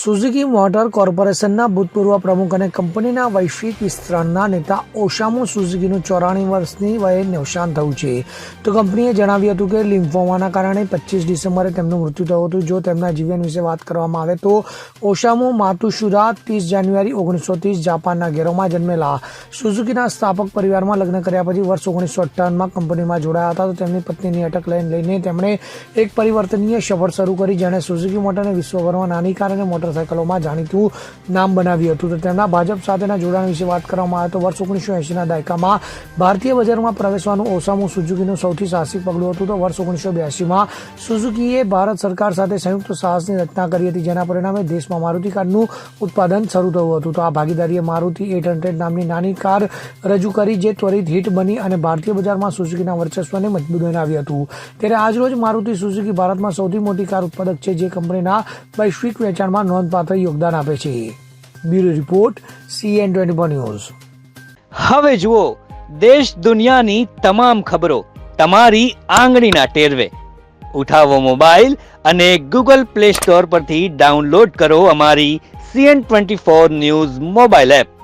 Suzuki motor કોર્પોરેશનના ભૂતપૂર્વ પ્રમુખ અને કંપનીના વૈશ્વિક વિસ્તરણના નેતા ઓસામુ સુઝુકીનું 94 વર્ષની વયે અવસાન થયું છે. તો કંપનીએ જણાવ્યું હતું કે લિમ્ફોમાના કારણે 25 ડિસેમ્બરે તેમનું મૃત્યુ થયું હતું. જો તેમના જીવન વિશે વાત કરવામાં આવે તો ઓસામુ માતુશુરા 30 જાન્યુઆરી 1930 જાપાનના ગેરોમાં જન્મેલા. સુઝુકીના સ્થાપક પરિવારમાં લગ્ન કર્યા પછી વર્ષ 1958માં કંપનીમાં જોડાયા હતા. તો તેમની પત્નીની અટક લઈને તેમણે એક પરિવર્તનીય સફર શરૂ કરી, જેણે સુઝુકી મોટરને વિશ્વભરમાં નાની કાર અને મોટરસાયકલોમાં જાણીતું નામ બનાવ્યું હતું. તો તેમના ભાજપ સાથેના જોડાણ વિશે વાત કરવામાં આવે તો વર્ષ 1980ના દાયકામાં ભારતીય બજારમાં પ્રવેશવાનું ઓસામુ સુઝુકીનું સૌથી સાહસિક પગલું હતું. તો વર્ષ 1982માં સુઝુકીએ ભારત સરકાર સાથે સંયુક્ત સાહસની રચના કરી હતી, જેના પરિણામે દેશમાં મારુતિ કારનું ઉત્પાદન શરૂ થયું હતું. તો આ ભાગીદારીએ મારુતિ 800 નામની નાની કાર રજૂ કરી, જે ત્વરિત હિટ બની અને ભારતીય બજારમાં સુઝુકીના વર્ચસ્વને મજબૂત બનાવ્યું હતું. ત્યારે આજરોજ મારુતિ સુઝુકી ભારતમાં સૌથી મોટી કાર ઉત્પાદક છે, જે કંપનીના વૈશ્વિક વેચાણમાં નોંધપાત્ર યોગદાન આપે છે. Bureau report CN24 news. હવે જુઓ દેશ દુનિયાની તમામ ખબરો તમારી આંગળીના ટેરવે. ઉઠાવો મોબાઈલ અને Google Play Store પરથી ડાઉનલોડ કરો અમારી CN24 ન્યૂઝ મોબાઈલ એપ.